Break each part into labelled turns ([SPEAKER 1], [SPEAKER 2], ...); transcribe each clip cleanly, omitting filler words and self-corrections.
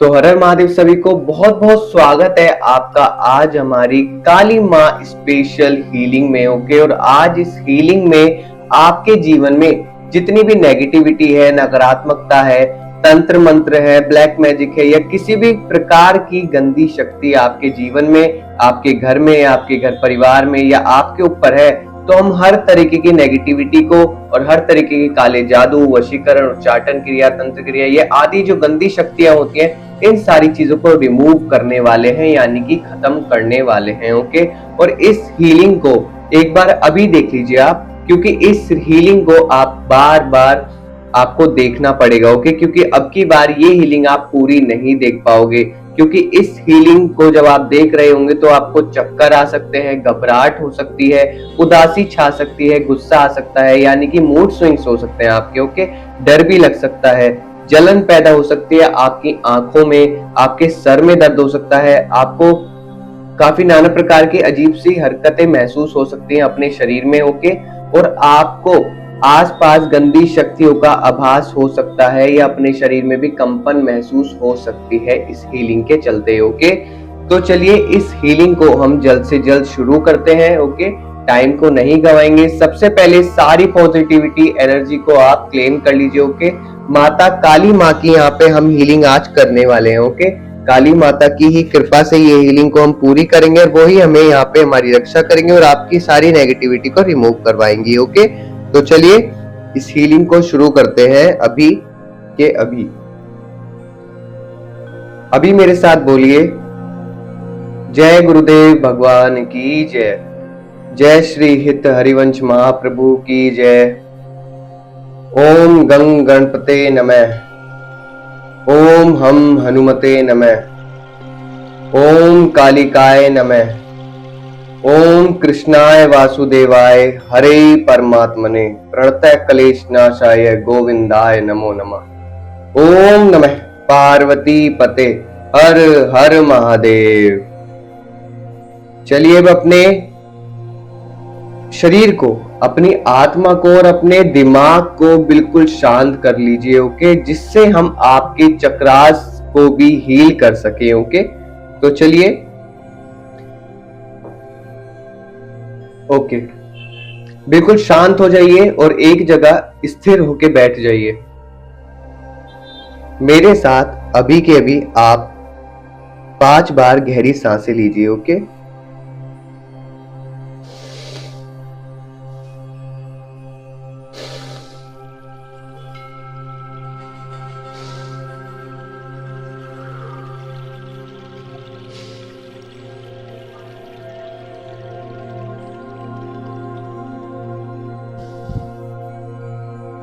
[SPEAKER 1] तो हर हर महादेव सभी को बहुत बहुत स्वागत है आपका आज हमारी काली माँ स्पेशल हीलिंग में। ओके, और आज इस हीलिंग में आपके जीवन में जितनी भी नेगेटिविटी है, नकारात्मकता है, तंत्र मंत्र है, ब्लैक मैजिक है या किसी भी प्रकार की गंदी शक्ति आपके जीवन में, आपके घर में, आपके घर परिवार में या आपके ऊपर है, तो हम हर तरीके की नेगेटिविटी को और हर तरीके के काले जादू, वशीकरण, उच्चाटन क्रिया, तंत्र क्रिया, ये आदि जो गंदी शक्तियां होती हैं, इन सारी चीजों को रिमूव करने वाले हैं, यानी कि खत्म करने वाले हैं। ओके, और इस हीलिंग को एक बार अभी देख लीजिए आप, क्योंकि इस हीलिंग को आप बार बार आपको देखना पड़ेगा। ओके, क्योंकि अब की बार ये हीलिंग आप पूरी नहीं देख पाओगे, क्योंकि इस हीलिंग को जब आप देख रहे होंगे तो आपको चक्कर आ सकते हैं, घबराहट हो सकती है, उदासी छा सकती है, गुस्सा आ सकता है, यानी कि मूड स्विंग्स हो सकते हैं आपके। ओके, डर भी लग सकता है, जलन पैदा हो सकती है आपकी आंखों में, आपके सर में दर्द हो सकता है, आपको काफी नाना प्रकार की अजीब सी हरकतें महसूस हो सकती हैं अपने शरीर में। ओके, और आपको आसपास गंदी शक्तियों का आभास हो सकता है या अपने शरीर में भी कंपन महसूस हो सकती है इस हीलिंग के चलते। ओके, तो चलिए इस हीलिंग को हम जल्द से जल्द शुरू करते हैं। ओके, टाइम को नहीं गवाएंगे। सबसे पहले सारी पॉजिटिविटी एनर्जी को आप क्लेम कर लीजिए। ओके, माता काली माँ की यहाँ पे हम हीलिंग आज करने वाले हैं। ओके, काली माता की ही कृपा से ये हीलिंग को हम पूरी करेंगे और वो ही हमें यहाँ पे हमारी रक्षा करेंगे और आपकी सारी नेगेटिविटी को रिमूव करवाएंगी। ओके, तो चलिए इस हीलिंग को शुरू करते हैं अभी के अभी। अभी मेरे साथ बोलिए, जय गुरुदेव भगवान की जय, जय श्री हित हरिवंश महाप्रभु की जय। ओम गंग गणपते नमः, ओम हम हनुमते नमः, ओम कालिकाय नमः, ओम कृष्णाय वासुदेवाय हरे परमात्मने प्रणतः क्लेश नाशाय गोविंदाय नमो नमः। ओम नमः पार्वती पते हर हर महादेव। चलिए अब अपने शरीर को, अपनी आत्मा को और अपने दिमाग को बिल्कुल शांत कर लीजिए। ओके, जिससे हम आपके चक्रास को भी हील कर सके। ओके, तो चलिए ओके, बिल्कुल शांत हो जाइए और एक जगह स्थिर होके बैठ जाइए। मेरे साथ अभी के अभी आप 5 बार गहरी सांसें लीजिए। ओके,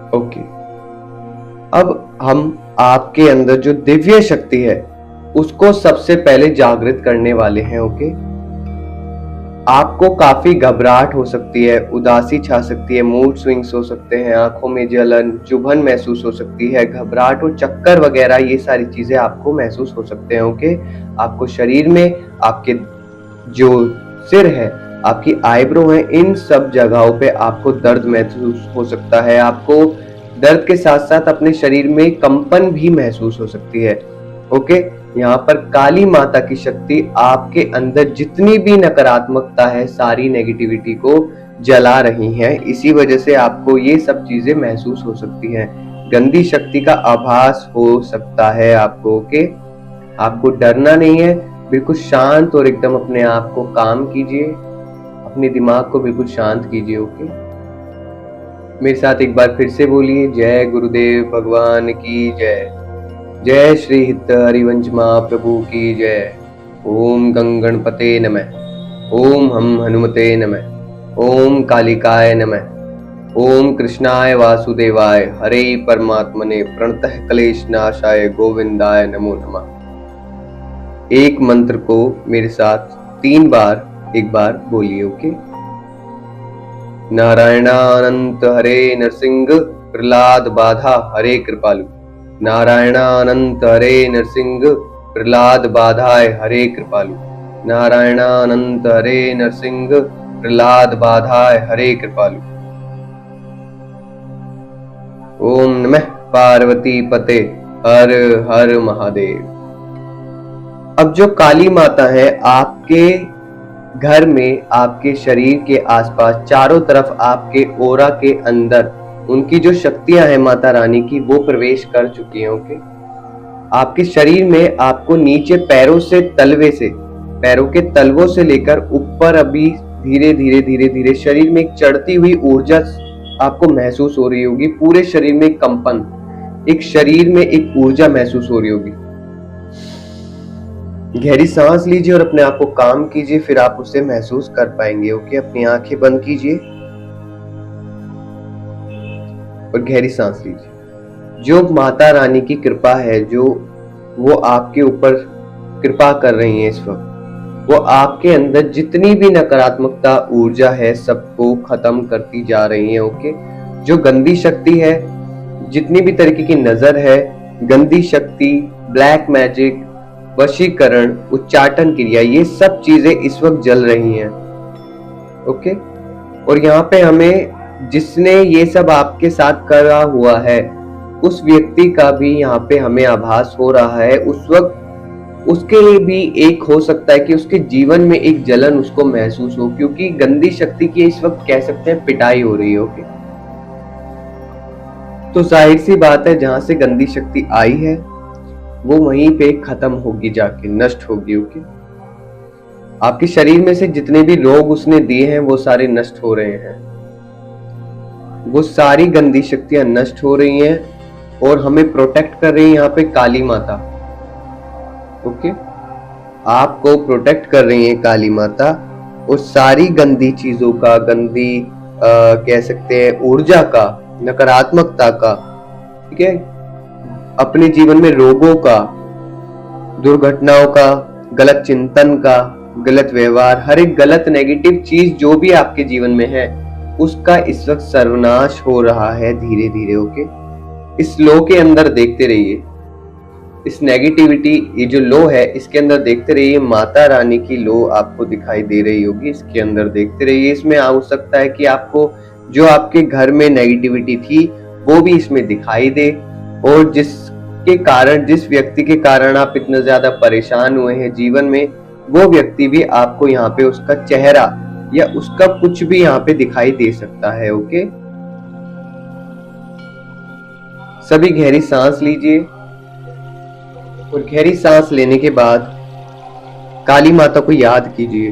[SPEAKER 1] ओके, अब हम आपके अंदर जो दिव्य शक्ति है उसको सबसे पहले जागृत करने वाले हैं। ओके, आपको काफी घबराहट हो सकती है, उदासी छा सकती है, मूड स्विंग्स हो सकते हैं, आंखों में जलन, चुभन महसूस हो सकती है, घबराहट और चक्कर वगैरह ये सारी चीजें आपको महसूस हो सकते हैं। ओके, आपको शरीर में, आपके जो सिर है, आपकी आईब्रो है, इन सब जगहों पे आपको दर्द महसूस हो सकता है। आपको दर्द के साथ साथ अपने शरीर में कंपन भी महसूस हो सकती है। ओके, यहाँ पर काली माता की शक्ति आपके अंदर जितनी भी नकारात्मकता है, सारी नेगेटिविटी को जला रही है। इसी वजह से आपको ये सब चीजें महसूस हो सकती हैं, गंदी शक्ति का आभास हो सकता है आपको। ओके, आपको डरना नहीं है, बिल्कुल शांत और एकदम अपने आप को काम कीजिए, अपने दिमाग को बिल्कुल शांत कीजिए। ओके, मेरे साथ एक बार फिर से बोलिए, जय गुरुदेव भगवान की जय, जय श्री हित हरिवंश महाप्रभु की जय। ओम गंग गणपते नमः, ओम हम हनुमते नमः, ओम कालिकाय नमः, ओम कृष्णाय वासुदेवाय हरे परमात्मने प्रणतः क्लेश नाशाय गोविंदाय नमो नमः। एक मंत्र को मेरे साथ 3 बार एक बार बोलिए। ओके, नारायणानंत हरे नरसिंह प्रहलाद बाधा हरे कृपालु, नारायणानंत हरे नरसिंह प्रहलाद बाधाय हरे कृपालु, नारायणानंत हरे नरसिंह प्रहलाद बाधाय हरे कृपालु। ओम नमः पार्वती पते हर हर महादेव। अब जो काली माता है आपके घर में, आपके शरीर के आसपास, चारों तरफ आपके ओरा के अंदर उनकी जो शक्तियां हैं माता रानी की, वो प्रवेश कर चुकी हैं। ओके, आपके शरीर में आपको नीचे पैरों से, तलवे से, पैरों के तलवों से लेकर ऊपर अभी धीरे धीरे धीरे धीरे शरीर में एक चढ़ती हुई ऊर्जा आपको महसूस हो रही होगी। पूरे शरीर में एक कंपन, एक शरीर में एक ऊर्जा महसूस हो रही होगी। गहरी सांस लीजिए और अपने आप को काम कीजिए, फिर आप उसे महसूस कर पाएंगे। ओके, अपनी आंखें बंद कीजिए और गहरी सांस लीजिए। जो माता रानी की कृपा है, जो वो आपके ऊपर कृपा कर रही है इस वक्त, वो आपके अंदर जितनी भी नकारात्मकता ऊर्जा है सबको खत्म करती जा रही है। ओके, जो गंदी शक्ति है, जितनी भी तरीके की नजर है, गंदी शक्ति, ब्लैक मैजिक, वशीकरण, उच्चाटन क्रिया, ये सब चीजें इस वक्त जल रही हैं। ओके, और यहाँ पे हमें, जिसने ये सब आपके साथ करा हुआ है, उस व्यक्ति का भी यहाँ पे हमें आभास हो रहा है। उस वक्त उसके लिए भी एक हो सकता है कि उसके जीवन में एक जलन उसको महसूस हो, क्योंकि गंदी शक्ति की इस वक्त कह सकते हैं पिटाई हो रही है। ओके, तो जाहिर सी बात है, जहां से गंदी शक्ति आई है वो वहीं पे खत्म होगी, जाके नष्ट होगी। ओके, आपके शरीर में से जितने भी रोग उसने दिए हैं वो सारे नष्ट हो रहे हैं, वो सारी गंदी शक्तियां नष्ट हो रही हैं और हमें प्रोटेक्ट कर रही है यहाँ पे काली माता। ओके, आपको प्रोटेक्ट कर रही है काली माता, और सारी गंदी चीजों का, गंदी कह सकते हैं ऊर्जा का, नकारात्मकता का, ठीक है, अपने जीवन में रोगों का, दुर्घटनाओं का, गलत चिंतन का, गलत व्यवहार, हर एक गलत नेगेटिव चीज जो भी आपके जीवन में है उसका इस वक्त सर्वनाश हो रहा है धीरे धीरे। ओके, इस लो के अंदर देखते रहिए, इस नेगेटिविटी, ये जो लो है इसके अंदर देखते रहिए। माता रानी की लो आपको दिखाई दे रही होगी, इसके अंदर देखते रहिए। इसमें हो सकता है कि आपको जो आपके घर में नेगेटिविटी थी वो भी इसमें दिखाई दे, और जिसके कारण, जिस व्यक्ति के कारण आप इतना ज्यादा परेशान हुए हैं जीवन में, वो व्यक्ति भी आपको यहाँ पे उसका चेहरा या उसका कुछ भी यहाँ पे दिखाई दे सकता है। ओके, सभी गहरी सांस लीजिए और गहरी सांस लेने के बाद काली माता को याद कीजिए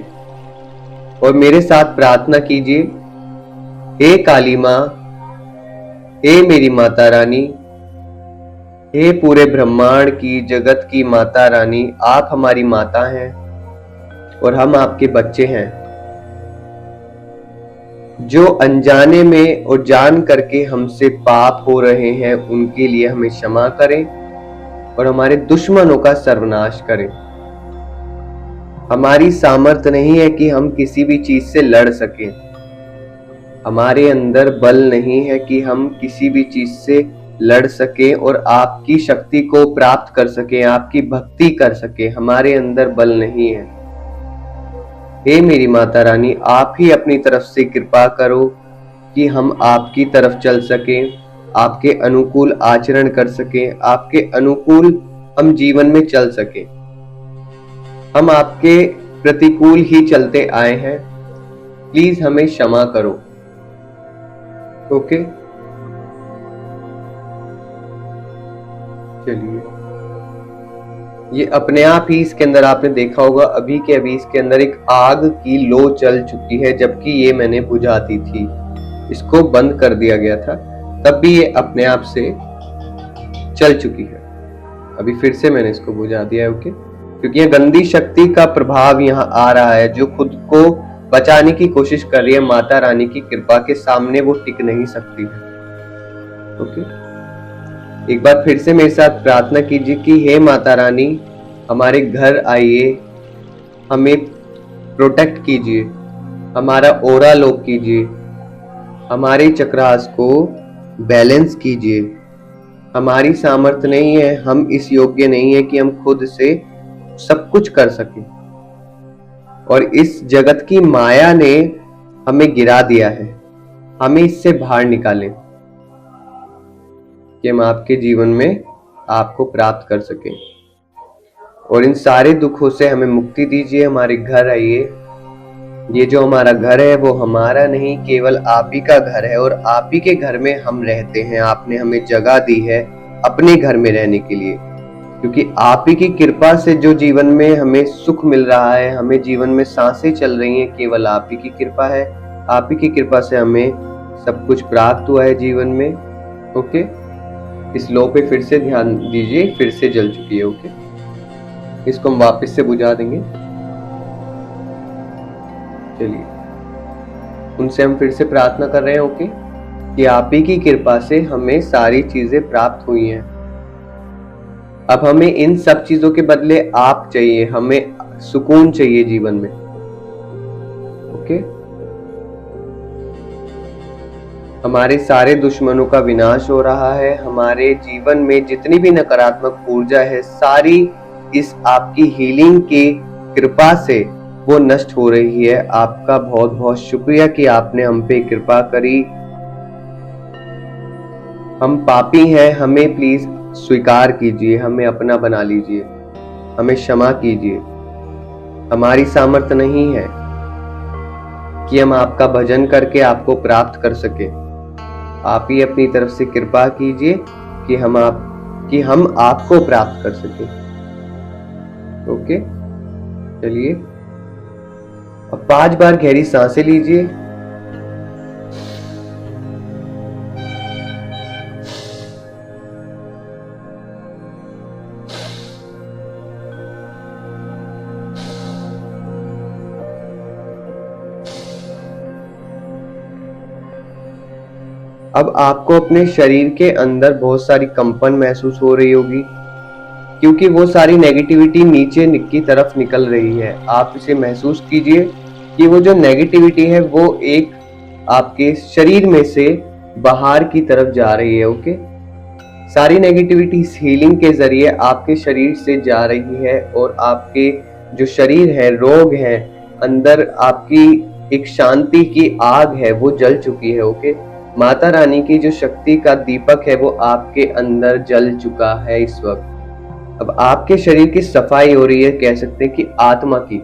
[SPEAKER 1] और मेरे साथ प्रार्थना कीजिए। हे काली माँ, हे मेरी माता रानी, हे पूरे ब्रह्मांड की, जगत की माता रानी, आप हमारी माता हैं और हम आपके बच्चे हैं। जो अनजाने में और जान करके हमसे पाप हो रहे हैं उनके लिए हमें क्षमा करें और हमारे दुश्मनों का सर्वनाश करें। हमारी सामर्थ्य नहीं है कि हम किसी भी चीज से लड़ सकें, हमारे अंदर बल नहीं है कि हम किसी भी चीज से लड़ सकें और आपकी शक्ति को प्राप्त कर सकें, आपकी भक्ति कर सकें, हमारे अंदर बल नहीं है। हे मेरी माता रानी, आप ही अपनी तरफ से कृपा करो कि हम आपकी तरफ चल सकें, आपके अनुकूल आचरण कर सकें, आपके अनुकूल हम जीवन में चल सकें। हम आपके प्रतिकूल ही चलते आए हैं, प्लीज हमें क्षमा करो। ओके, चलिए, ये अपने आप ही इसके अंदर आपने देखा होगा अभी के अभी इसके अंदर एक आग की लो चल चुकी है, जबकि ये मैंने बुझा दी थी, इसको बंद कर दिया गया था, तब भी ये अपने आप से चल चुकी है। अभी फिर से मैंने इसको बुझा दिया है। ओके, क्योंकि ये गंदी शक्ति का प्रभाव यहाँ आ रहा है जो खुद को बचाने की कोशिश कर रही है। माता रानी की कृपा के सामने वो टिक नहीं सकती है। ओके, एक बार फिर से मेरे साथ प्रार्थना कीजिए कि हे माता रानी, हमारे घर आइए, हमें प्रोटेक्ट कीजिए, हमारा ओरा लॉक कीजिए, हमारे चक्रास को बैलेंस कीजिए। हमारी सामर्थ्य नहीं है, हम इस योग्य नहीं है कि हम खुद से सब कुछ कर सकें, और इस जगत की माया ने हमें गिरा दिया है। हमें इससे बाहर निकालें कि हम आपके जीवन में आपको प्राप्त कर सकें। और इन सारे दुखों से हमें मुक्ति दीजिए। हमारे घर आइए। ये जो हमारा घर है वो हमारा नहीं, केवल आप ही का घर है और आप ही के घर में हम रहते हैं। आपने हमें जगह दी है अपने घर में रहने के लिए, क्योंकि आप ही की कृपा से जो जीवन में हमें सुख मिल रहा है, हमें जीवन में सांसें चल रही हैं, केवल आप ही की कृपा है। आप ही की कृपा से हमें सब कुछ प्राप्त हुआ है जीवन में। ओके, इस लो पे फिर से ध्यान दीजिए, फिर से जल चुकी है। ओके, इसको हम वापस से बुझा देंगे। चलिए, उनसे हम फिर से प्रार्थना कर रहे हैं। ओके, कि आप ही की कृपा से हमें सारी चीजें प्राप्त हुई हैं। अब हमें इन सब चीजों के बदले आप चाहिए, हमें सुकून चाहिए जीवन में। ओके, हमारे सारे दुश्मनों का विनाश हो रहा है। हमारे जीवन में जितनी भी नकारात्मक ऊर्जा है, सारी इस आपकी हीलिंग की कृपा से वो नष्ट हो रही है। आपका बहुत बहुत शुक्रिया कि आपने हम पे कृपा करी। हम पापी हैं, हमें प्लीज स्वीकार कीजिए, हमें अपना बना लीजिए, हमें क्षमा कीजिए। हमारी सामर्थ्य नहीं है कि हम आपका भजन करके आपको प्राप्त कर सके। आप ही अपनी तरफ से कृपा कीजिए कि हम आपको प्राप्त कर सके। ओके, चलिए, अब 5 बार गहरी सांसें लीजिए। अब आपको अपने शरीर के अंदर बहुत सारी कंपन महसूस हो रही होगी, क्योंकि वो सारी नेगेटिविटी नीचे की तरफ निकल रही है। आप इसे महसूस कीजिए कि वो जो नेगेटिविटी है वो एक आपके शरीर में से बाहर की तरफ जा रही है। ओके, सारी नेगेटिविटी इस हीलिंग के जरिए आपके शरीर से जा रही है और आपके जो शरीर है, रोग है, अंदर आपकी एक शांति की आग है वो जल चुकी है। ओके, माता रानी की जो शक्ति का दीपक है वो आपके अंदर जल चुका है इस वक्त। अब आपके शरीर की सफाई हो रही है, कह सकते हैं कि आत्मा की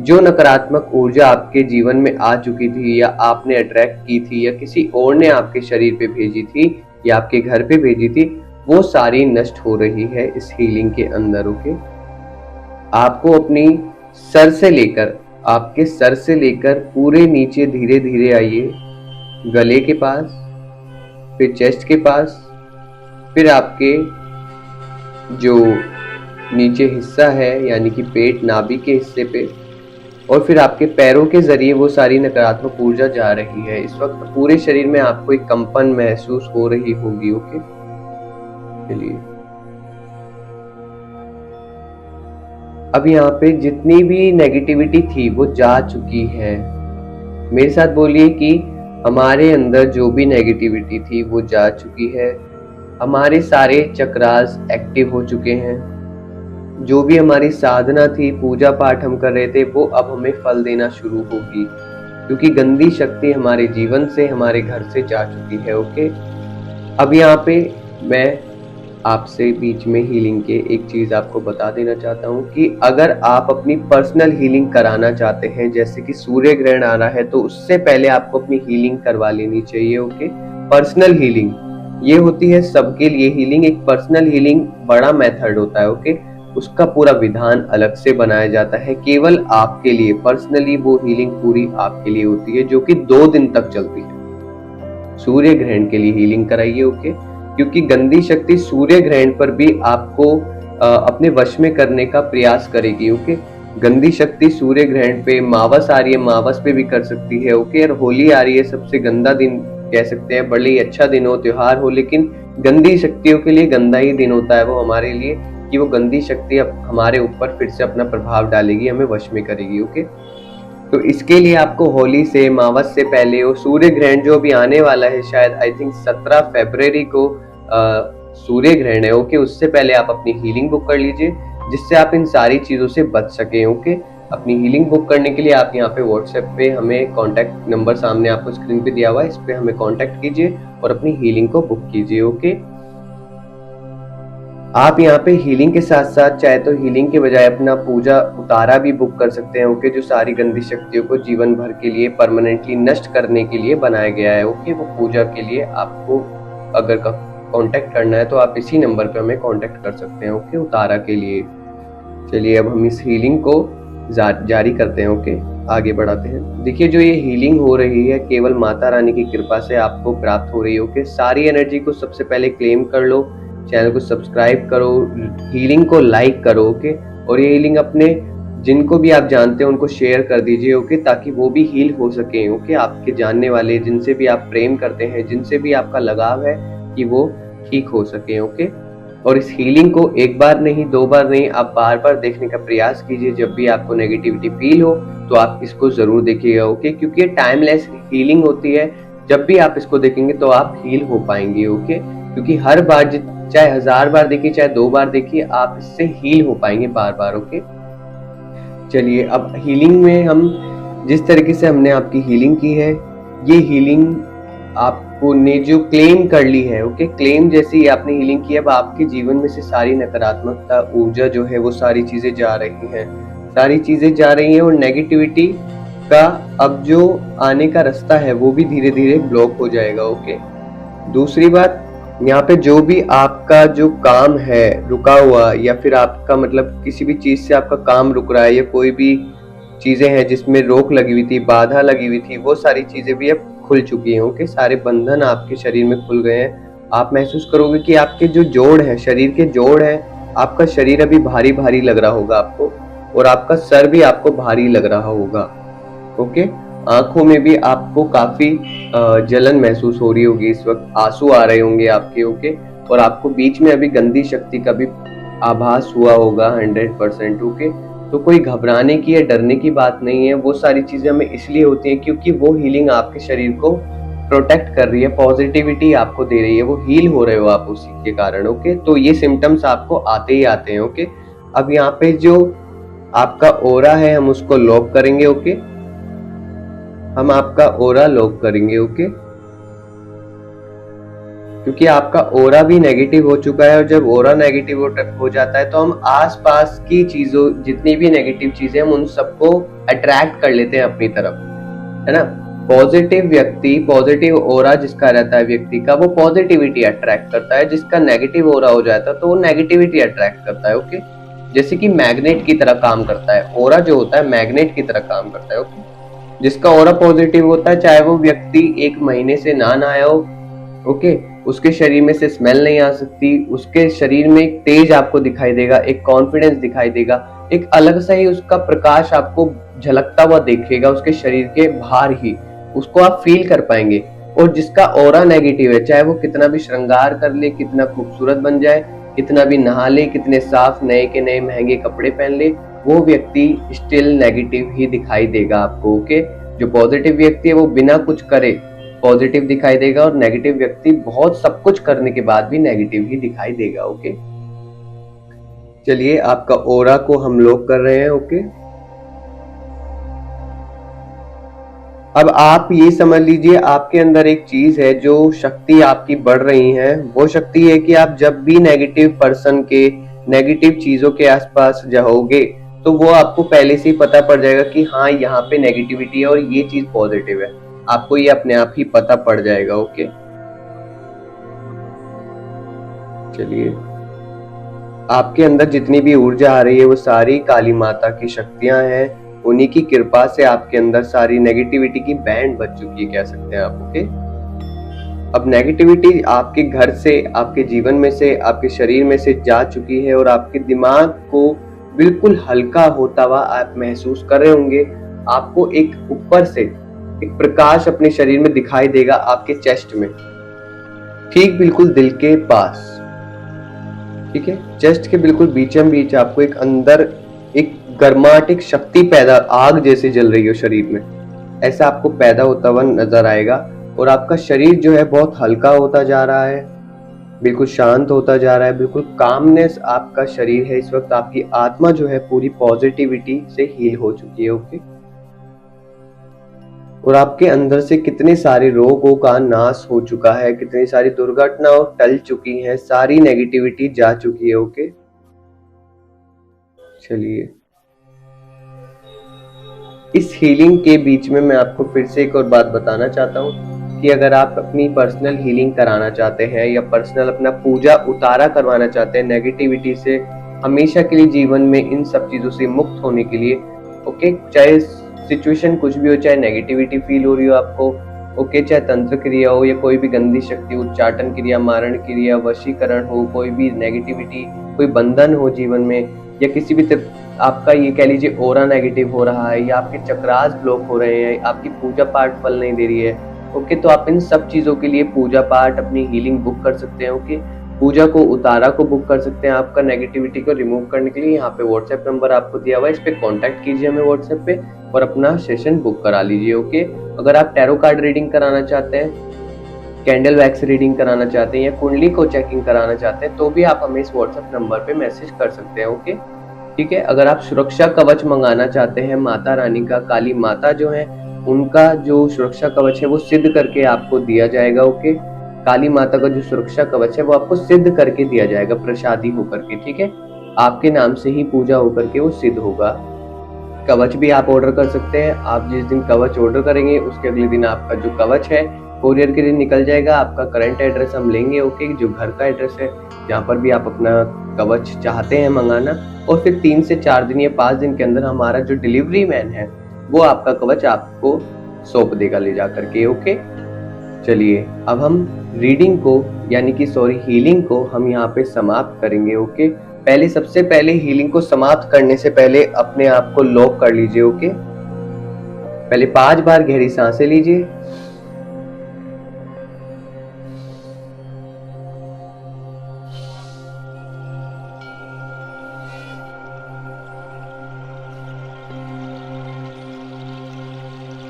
[SPEAKER 1] जो नकारात्मक ऊर्जा आपके जीवन में आ चुकी थी, या आपने अट्रैक्ट की थी, या किसी और ने आपके शरीर पे भेजी थी, या आपके घर पे भेजी थी, वो सारी नष्ट हो रही है इस हीलिंग के अंदर। ओके, आपको अपनी आपके सर से लेकर पूरे नीचे धीरे धीरे आइए, गले के पास, फिर चेस्ट के पास, फिर आपके जो नीचे हिस्सा है यानी कि पेट, नाभि के हिस्से पे, और फिर आपके पैरों के जरिए वो सारी नकारात्मक ऊर्जा जा रही है। इस वक्त पूरे शरीर में आपको एक कंपन महसूस हो रही होगी। ओके, चलिए, अब यहाँ पे जितनी भी नेगेटिविटी थी वो जा चुकी है। मेरे साथ बोलिए कि हमारे अंदर जो भी नेगेटिविटी थी वो जा चुकी है। हमारे सारे चक्रास एक्टिव हो चुके हैं। जो भी हमारी साधना थी, पूजा पाठ हम कर रहे थे, वो अब हमें फल देना शुरू होगी, क्योंकि गंदी शक्ति हमारे जीवन से, हमारे घर से जा चुकी है। ओके, अब यहाँ पे मैं आपसे बीच में हीलिंग के एक चीज आपको बता देना चाहता हूँ कि अगर आप अपनी पर्सनल हीलिंग कराना चाहते हैं, जैसे कि सूर्य ग्रहण आ रहा है, तो उससे पहले आपको अपनी हीलिंग करवा लेनी चाहिए। ओके, पर्सनल हीलिंग ये होती है सबके लिए। हीलिंग एक पर्सनल हीलिंग बड़ा मेथड होता है। ओके, उसका पूरा विधान अलग से बनाया जाता है, केवल आपके लिए पर्सनली वो हीलिंग पूरी आपके लिए होती है, जो कि 2 दिन तक चलती है। सूर्य ग्रहण के लिए हीलिंग कराइए। ओके, क्योंकि गंदी शक्ति सूर्य ग्रहण पर भी आपको अपने वश में करने का प्रयास करेगी। ओके, गंदी शक्ति सूर्य ग्रहण पे, मावस आ रही है, मावस पे भी कर सकती है। ओके, और होली आ रही है, सबसे गंदा दिन कह सकते हैं। बड़े ही अच्छा दिन हो, त्योहार हो, लेकिन गंदी शक्तियों के लिए गंदा ही दिन होता है वो हमारे लिए, कि वो गंदी शक्ति अब हमारे ऊपर फिर से अपना प्रभाव डालेगी, हमें वश में करेगी। ओके, तो इसके लिए आपको होली से, मावस से पहले, और सूर्य ग्रहण जो भी आने वाला है, शायद आई थिंक 17 फरवरी को सूर्य ग्रहण है। ओके, उससे पहले आप अपनी हीलिंग बुक कर लीजिए, जिससे आप इन सारी चीजों से बच सकें। ओके, अपनी हीलिंग बुक करने के लिए आप यहाँ पे व्हाट्सएप पे हमें कॉन्टैक्ट नंबर सामने आपको स्क्रीन पे दिया हुआ है, इस पे हमें कॉन्टैक्ट कीजिए और अपनी हीलिंग को बुक कीजिए। ओके, आप यहाँ पे हीलिंग के साथ साथ चाहे तो हीलिंग के बजाय अपना पूजा उतारा भी बुक कर सकते हैं, ओके, जो सारी गंदी शक्तियों को जीवन भर के लिए परमानेंटली नष्ट करने के लिए बनाया गया है, ओके। वो पूजा के लिए आपको अगर कांटेक्ट करना है तो आप इसी नंबर पे हमें कांटेक्ट कर सकते हैं, ओके, उतारा के लिए। चलिए अब हम इस हीलिंग को जारी करते हैं, ओके, आगे बढ़ाते हैं। देखिए जो ये हीलिंग हो रही है केवल माता रानी की कृपा से आपको प्राप्त हो रही है, ओके। सारी एनर्जी को सबसे पहले क्लेम कर लो, चैनल को सब्सक्राइब करो, हीलिंग को लाइक करो, ओके। और ये हीलिंग अपने जिनको भी आप जानते हैं उनको शेयर कर दीजिए, ओके, ताकि वो भी हील हो सके, ओके। आपके जानने वाले जिनसे भी आप प्रेम करते हैं, जिनसे भी आपका लगाव है, कि वो ठीक हो सके, ओके। और इस हीलिंग को एक बार नहीं, दो बार नहीं, आप बार बार देखने का प्रयास कीजिए। जब भी आपको नेगेटिविटी फील हो तो आप इसको जरूर देखिएगा, ओके, क्योंकि ये टाइमलेस हीलिंग होती है। जब भी आप इसको देखेंगे तो आप हील हो पाएंगे, ओके। क्योंकि हर बार चाहे 1000 बार देखिए, चाहे 2 बार देखिए, आप इससे हील हो पाएंगे बार बार, ओके। चलिए अब हीलिंग में हम जिस तरीके से हमने आपकी हीलिंग की है, ये हीलिंग आपको ने जो क्लेम कर ली है, ओके, क्लेम जैसे ही आपने हीलिंग की, अब आपके जीवन में से सारी नकारात्मकता ऊर्जा जो है वो सारी चीजें जा रही हैं, सारी चीजें जा रही हैं, और नेगेटिविटी का अब जो आने का रास्ता है वो भी धीरे धीरे ब्लॉक हो जाएगा, ओके। दूसरी बात, यहाँ पे जो भी आपका जो काम है रुका हुआ, या फिर आपका मतलब किसी भी चीज से आपका काम रुक रहा है, या कोई भी चीजें हैं जिसमें रोक लगी हुई थी, बाधा लगी हुई थी, वो सारी चीजें भी अब खुल चुकी हैं, ओके। सारे बंधन आपके शरीर में खुल गए हैं। आप महसूस करोगे कि आपके जो जोड़ है, शरीर के जोड़ है, आपका शरीर अभी भारी भारी लग रहा होगा आपको, और आपका सर भी आपको भारी लग रहा होगा, ओके। आंखों में भी आपको काफी जलन महसूस हो रही होगी, इस वक्त आंसू आ रहे होंगे आपके, ओके। और आपको बीच में अभी गंदी शक्ति का भी आभास हुआ होगा 100%, ओके। तो कोई घबराने की या डरने की बात नहीं है। वो सारी चीजें हमें इसलिए होती हैं क्योंकि वो हीलिंग आपके शरीर को प्रोटेक्ट कर रही है, पॉजिटिविटी आपको दे रही है, वो हील हो रहे हो आप उसी के कारण, ओके। तो ये सिम्टम्स आपको आते ही आते हैं, ओके। अब यहाँ पे जो आपका ओरा है हम उसको लॉक करेंगे, ओके। हम आपका ओरा लॉक करेंगे, ओके, क्योंकि आपका ओरा भी नेगेटिव हो चुका है। और जब ओरा नेगेटिव हो जाता है तो हम आसपास की चीजों, जितनी भी नेगेटिव चीजें, हम उन सबको अट्रैक्ट कर लेते हैं अपनी तरफ, है ना। पॉजिटिव व्यक्ति, पॉजिटिव ओरा जिसका रहता है व्यक्ति का, वो पॉजिटिविटी अट्रैक्ट करता है। जिसका नेगेटिव ओरा हो जाता है तो वो नेगेटिविटी अट्रैक्ट करता है, ओके। जैसे कि मैग्नेट की तरह काम करता है, ओरा जो होता है मैग्नेट की तरह काम करता है, ओके। जिसका ओरा पॉजिटिव होता है, चाहे वो व्यक्ति 1 महीने से ना नहाया हो, ओके, उसके शरीर में से स्मेल नहीं आ सकती, उसके शरीर में एक तेज आपको दिखाई देगा, एक कॉन्फिडेंस दिखाई देगा, एक अलग सा ही उसका प्रकाश आपको झलकता हुआ देखेगा उसके शरीर के बाहर ही, उसको आप फील कर पाएंगे। और जिसका ऑरा नेगेटिव है, चाहे वो कितना भी श्रृंगार कर ले, कितना खूबसूरत बन जाए, कितना भी नहा ले, कितने साफ नए के नए महंगे कपड़े पहन ले, वो व्यक्ति स्टिल नेगेटिव ही दिखाई देगा आपको, ओके। जो पॉजिटिव व्यक्ति है वो बिना कुछ करे पॉजिटिव दिखाई देगा, और नेगेटिव व्यक्ति बहुत सब कुछ करने के बाद भी नेगेटिव ही दिखाई देगा, ओके। चलिए आपका ओरा को हम लॉक कर रहे हैं, ओके। अब आप ये समझ लीजिए आपके अंदर एक चीज है, जो शक्ति आपकी बढ़ रही है, वो शक्ति है कि आप जब भी नेगेटिव पर्सन के, नेगेटिव चीजों के आसपास जाओगे तो वो आपको पहले से ही पता पड़ जाएगा कि हाँ यहाँ पे नेगेटिविटी है और ये चीज पॉजिटिव है। आपको ये अपने आप ही पता पड़ जाएगा, ओके। चलिए आपके अंदर जितनी भी ऊर्जा आ रही है वो सारी काली माता की शक्तियां हैं, उन्हीं की कृपा से आपके अंदर सारी नेगेटिविटी की बैंड बज चुकी है, कह सकते हैं आप, ओके। अब नेगेटिविटी आपके घर से, आपके जीवन में से, आपके शरीर में से जा चुकी है, और आपके दिमाग को बिल्कुल हल्का होता हुआ आप महसूस कर रहे होंगे। आपको एक ऊपर से एक प्रकाश अपने शरीर में दिखाई देगा, आपके चेस्ट में, ठीक बिल्कुल दिल के पास, ठीक है, चेस्ट के बिल्कुल बीचम बीच आपको एक अंदर एक गर्माहट, एक शक्ति पैदा, आग जैसे जल रही हो शरीर में, ऐसा आपको पैदा होता हुआ नजर आएगा। और आपका शरीर जो है बहुत हल्का होता जा रहा है, बिल्कुल शांत होता जा रहा है, बिल्कुल कामनेस आपका शरीर है इस वक्त। आपकी आत्मा जो है पूरी पॉजिटिविटी से हील हो चुकी है, ओके। और आपके अंदर से कितने सारे रोगों का नाश हो चुका है, कितनी सारी दुर्घटनाओं टल चुकी हैं, सारी नेगेटिविटी जा चुकी है। ओके, चलिए इस हीलिंग के बीच में मैं आपको फिर से एक और बात बताना चाहता हूँ कि अगर आप अपनी पर्सनल हीलिंग कराना चाहते हैं या पर्सनल अपना पूजा उतारा करवाना चाहते हैं नेगेटिविटी से हमेशा के लिए जीवन में, इन सब चीजों से मुक्त होने के लिए, ओके, चाहे सिचुएशन कुछ भी हो, चाहे नेगेटिविटी फील हो रही हो आपको, ओके, चाहे तंत्र क्रिया हो या कोई भी गंदी शक्ति, उच्चाटन क्रिया, मारण क्रिया, वशीकरण हो, कोई भी नेगेटिविटी, कोई बंधन हो जीवन में, या किसी भी आपका ये कह लीजिए ओरा नेगेटिव हो रहा है या आपके चक्रास ब्लॉक हो रहे हैं, आपकी पूजा पाठ फल नहीं दे रही है, ओके, तो आप इन सब चीजों के लिए पूजा पाठ अपनी हीलिंग बुक कर सकते हैं। ओके, पूजा को उतारा को बुक कर सकते हैं आपका नेगेटिविटी को रिमूव करने के लिए। यहाँ पे व्हाट्सएप नंबर आपको दिया हुआ है, इस पे कांटेक्ट कीजिए हमें व्हाट्सएप पे और अपना सेशन बुक करा लीजिए। ओके, अगर आप टैरो कार्ड रीडिंग कराना चाहते हैं, कैंडल वैक्स रीडिंग कराना चाहते हैं या कुंडली को चेकिंग कराना चाहते हैं तो भी आप हमें इस व्हाट्सएप नंबर पे मैसेज कर सकते हैं। ओके, ठीक है। अगर आप सुरक्षा कवच मंगाना चाहते हैं माता रानी का, काली माता जो है उनका जो सुरक्षा कवच है वो सिद्ध करके आपको दिया जाएगा। ओके, काली माता का जो सुरक्षा कवच है वो आपको सिद्ध करके दिया जाएगा, प्रसादी होकर के, ठीक है, आपके नाम से ही पूजा होकर के वो सिद्ध होगा। कवच भी आप ऑर्डर कर सकते हैं। आप जिस दिन कवच ऑर्डर करेंगे उसके अगले दिन आपका जो कवच है कोरियर के दिन निकल जाएगा। आपका करंट एड्रेस हम लेंगे, ओके, जो घर का एड्रेस है जहाँ पर भी आप अपना कवच चाहते हैं मंगाना, और फिर 3 से 4 दिन या 5 दिन के अंदर हमारा जो डिलीवरी मैन है वो आपका कवच आपको सौंप देगा ले जा करके। ओके, चलिए अब हम रीडिंग को यानी कि हीलिंग को हम यहाँ पे समाप्त करेंगे। ओके, पहले सबसे पहले हीलिंग को समाप्त करने से पहले अपने आप को लॉक कर लीजिए। ओके, पहले 5 बार गहरी सांसें लीजिए।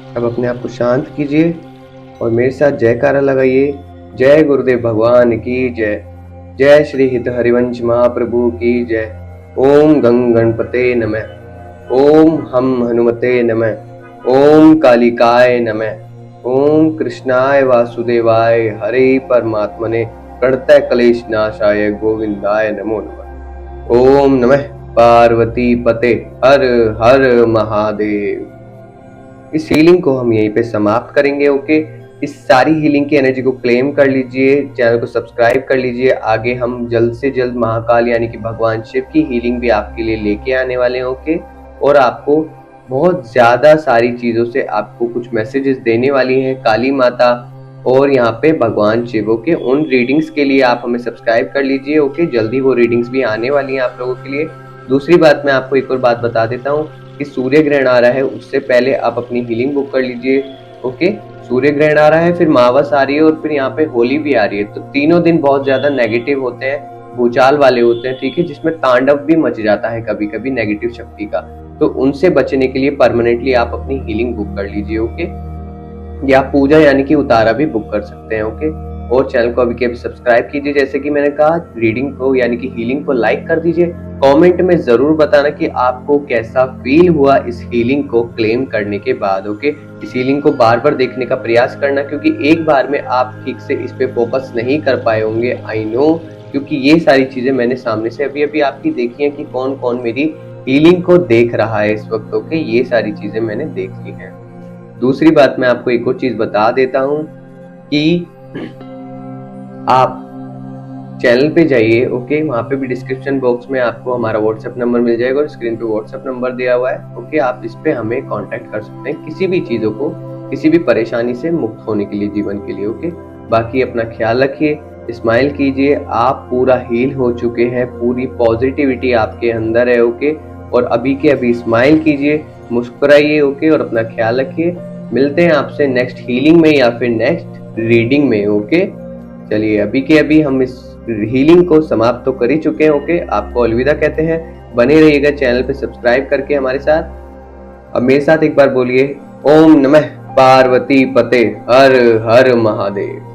[SPEAKER 1] अब अपने आप को शांत कीजिए और मेरे साथ जयकारा लगाइए। जय गुरुदेव भगवान की जय, जय श्री हित हरिवंश महाप्रभु की जय। ओम गंग गणपते नमः, ओम हम हनुमते नमः, ओम कालिकाय नमः, ओम कृष्णाय वासुदेवाय हरे परमात्मने प्रणतः क्लेश नाशाय गोविंदाय नमो नमः। ओम नमः पार्वती पते हर हर महादेव। इस हीलिंग को हम यहीं पे समाप्त करेंगे। ओके, इस सारी हीलिंग की एनर्जी को क्लेम कर लीजिए, चैनल को सब्सक्राइब कर लीजिए। आगे हम जल्द से जल्द महाकाल यानी कि भगवान शिव की हीलिंग भी आपके लिए लेके आने वाले हैं। ओके, और आपको बहुत ज्यादा सारी चीजों से आपको कुछ मैसेजेस देने वाली हैं काली माता और यहाँ पे भगवान शिव। ओके, उन रीडिंग्स के लिए आप हमें सब्सक्राइब कर लीजिए। ओके, जल्दी वो रीडिंग्स भी आने वाली हैं आप लोगों के लिए। दूसरी बात मैं आपको एक और बात बता देता हूँ कि सूर्य ग्रहण आ रहा है, उससे पहले आप अपनी हीलिंग बुक कर लीजिए। ओके, सूर्य ग्रहण आ रहा है, फिर मावस आ रही है और फिर यहाँ पे होली भी आ रही है, तो तीनों दिन बहुत ज्यादा नेगेटिव होते हैं, भूचाल वाले होते हैं, ठीक है, जिसमें तांडव भी मच जाता है कभी कभी नेगेटिव शक्ति का। तो उनसे बचने के लिए परमानेंटली आप अपनी हीलिंग बुक कर लीजिए। ओके, या पूजा यानी कि उतारा भी बुक कर सकते हैं। ओके, और चैनल को अभी के अभी सब्सक्राइब कीजिए। जैसे कि मैंने कहा, रीडिंग को यानी कि हीलिंग को लाइक कर दीजिए। कमेंट में जरूर बताना कि आपको कैसा फील हुआ इस हीलिंग को क्लेम करने के बाद। ओके, इस हीलिंग को बार बार देखने का प्रयास करना, क्योंकि एक बार में आप ठीक से इस पे फोकस नहीं कर पाए होंगे, आई नो, क्योंकि ये सारी चीजें मैंने सामने से अभी अभी आपकी देखी है कि कौन कौन मेरी हीलिंग को देख रहा है इस वक्त। ओके, ये सारी चीजें मैंने देख ली हैं। दूसरी बात मैं आपको एक और चीज बता देता हूँ कि आप चैनल पे जाइए। ओके, वहाँ पे भी डिस्क्रिप्शन बॉक्स में आपको हमारा व्हाट्सएप नंबर मिल जाएगा और स्क्रीन पे व्हाट्सएप नंबर दिया हुआ है। ओके, आप इस पे हमें कांटेक्ट कर सकते हैं किसी भी चीजों को, किसी भी परेशानी से मुक्त होने के लिए, जीवन के लिए। ओके, बाकी अपना ख्याल रखिए, स्माइल कीजिए, आप पूरा हील हो चुके हैं, पूरी पॉजिटिविटी आपके अंदर है। ओके, और अभी के अभी स्माइल कीजिए, मुस्कुराइए। ओके, और अपना ख्याल रखिए। मिलते हैं आपसे नेक्स्ट हीलिंग में या फिर नेक्स्ट रीडिंग में। ओके, चलिए अभी के अभी हम इस हीलिंग को समाप्त तो कर ही चुके हैं। ओके, आपको अलविदा कहते हैं। बने रहिएगा चैनल पे सब्सक्राइब करके हमारे साथ। अब मेरे साथ एक बार बोलिए, ओम नमः पार्वती पते हर हर महादेव।